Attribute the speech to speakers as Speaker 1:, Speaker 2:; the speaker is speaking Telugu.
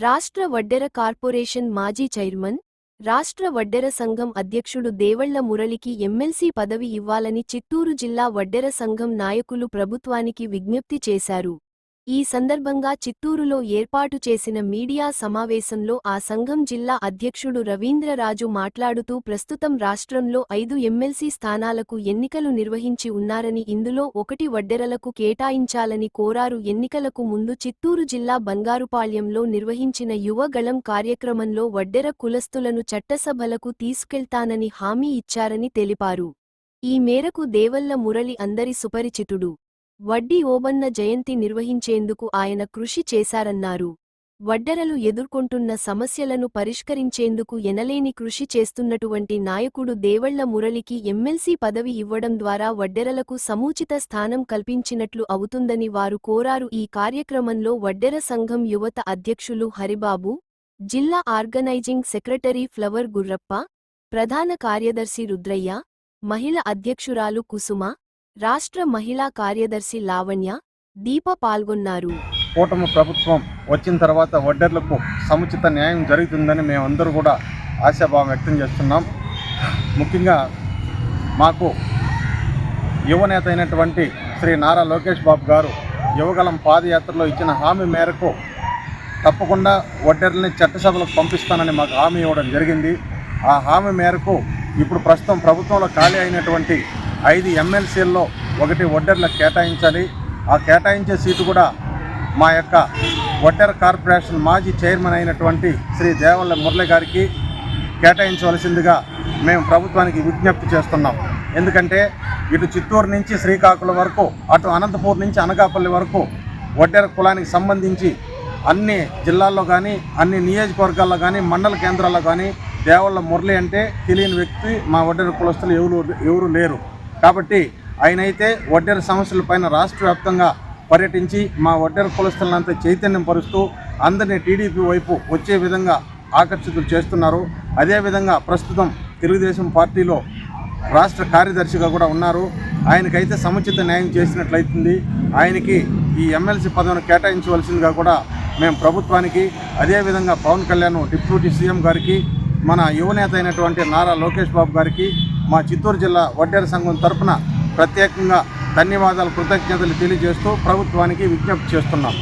Speaker 1: రాష్ట్ర వడ్డెర కార్పొరేషన్ మాజీ చైర్మన్, రాష్ట్ర వడ్డెర సంఘం అధ్యక్షుడు దేవళ్ల మురళికి ఎమ్మెల్సీ పదవి ఇవ్వాలని చిత్తూరు జిల్లా వడ్డెర సంఘం నాయకులు ప్రభుత్వానికి విజ్ఞప్తి చేశారు. ఈ సందర్భంగా చిత్తూరులో ఏర్పాటు చేసిన మీడియా సమావేశంలో ఆ సంఘం జిల్లా అధ్యక్షుడు రవీంద్రరాజు మాట్లాడుతూ ప్రస్తుతం రాష్ట్రంలో 5 ఎమ్మెల్సీ స్థానాలకు ఎన్నికలు నిర్వహించి ఉన్నారని, ఇందులో 1 వడ్డెరలకు కేటాయించాలని కోరారు. ఎన్నికలకు ముందు చిత్తూరు జిల్లా బంగారుపాళ్యంలో నిర్వహించిన యువ గళం కార్యక్రమంలో వడ్డెర కులస్తులను చట్టసభలకు తీసుకెళ్తానని హామీ ఇచ్చారని తెలిపారు. ఈ మేరకు దేవళ్ల మురళి అందరి సుపరిచితుడు. వడ్డీ ఓబన్న జయంతి నిర్వహించేందుకు ఆయన కృషి చేశారన్నారు. వడ్డెరలు ఎదుర్కొంటున్న సమస్యలను పరిష్కరించేందుకు ఎనలేని కృషి చేస్తున్నటువంటి నాయకుడు దేవళ్ల మురళికి ఎమ్మెల్సీ పదవి ఇవ్వడం ద్వారా వడ్డెరలకు సముచిత స్థానం కల్పించినట్లు అవుతుందని వారు కోరారు. ఈ కార్యక్రమంలో వడ్డెర సంఘం యువత అధ్యక్షులు హరిబాబు, జిల్లా ఆర్గనైజింగ్ సెక్రటరీ ఫ్లవర్ గుర్రప్ప, ప్రధాన కార్యదర్శి రుద్రయ్య, మహిళ అధ్యక్షురాలు కుసుమ, రాష్ట్ర మహిళా కార్యదర్శి లావణ్య, దీప పాల్గొన్నారు.
Speaker 2: కూటమి ప్రభుత్వం వచ్చిన తర్వాత వడ్డెర్లకు సముచిత న్యాయం జరుగుతుందని మేమందరూ కూడా ఆశాభావం వ్యక్తం చేస్తున్నాం. ముఖ్యంగా మాకు యువనేత అయినటువంటి శ్రీ నారా లోకేష్ బాబు గారు యువగలం పాదయాత్రలో ఇచ్చిన హామీ మేరకు తప్పకుండా వడ్డెర్లని చట్టసభలకు పంపిస్తానని మాకు హామీ ఇవ్వడం జరిగింది. ఆ హామీ మేరకు ఇప్పుడు ప్రస్తుతం ప్రభుత్వంలో ఖాళీ అయినటువంటి 5 ఎమ్మెల్సీల్లో 1 వడ్డెర్లకు కేటాయించాలి. ఆ కేటాయించే సీటు కూడా మా యొక్క వడ్డెర కార్పొరేషన్ మాజీ చైర్మన్ అయినటువంటి శ్రీ దేవళ్ల మురళి గారికి కేటాయించవలసిందిగా మేము ప్రభుత్వానికి విజ్ఞప్తి చేస్తున్నాం. ఎందుకంటే ఇటు చిత్తూరు నుంచి శ్రీకాకుళం వరకు, అటు అనంతపూర్ నుంచి అనకాపల్లి వరకు వడ్డెర కులానికి సంబంధించి అన్ని జిల్లాల్లో కానీ, అన్ని నియోజకవర్గాల్లో కానీ, మండల కేంద్రాల్లో కానీ దేవళ్ల మురళి అంటే తెలియని వ్యక్తి మా వడ్డెర కులస్తులు ఎవరు లేరు. కాబట్టి ఆయనైతే వడ్డెర సమస్యలపైన రాష్ట్ర వ్యాప్తంగా పర్యటించి మా వడ్డెర కులస్తులంతా చైతన్యం పరుస్తూ అందరినీ టీడీపీ వైపు వచ్చే విధంగా ఆకర్షితులు చేస్తున్నారు. అదేవిధంగా ప్రస్తుతం తెలుగుదేశం పార్టీలో రాష్ట్ర కార్యదర్శిగా కూడా ఉన్నారు. ఆయనకైతే సముచిత న్యాయం చేసినట్లయితుంది. ఆయనకి ఈ ఎమ్మెల్సీ పదవిని కేటాయించవలసిందిగా కూడా మేము ప్రభుత్వానికి, అదేవిధంగా పవన్ కళ్యాణ్ డిప్యూటీ సీఎం గారికి, మన యువనేత అయినటువంటి నారా లోకేష్ బాబు గారికి మా చిత్తూరు జిల్లా వడ్డెర సంఘం తరఫున ప్రత్యేకంగా ధన్యవాదాలు, కృతజ్ఞతలు తెలియజేస్తూ ప్రభుత్వానికి విజ్ఞప్తి చేస్తున్నాం.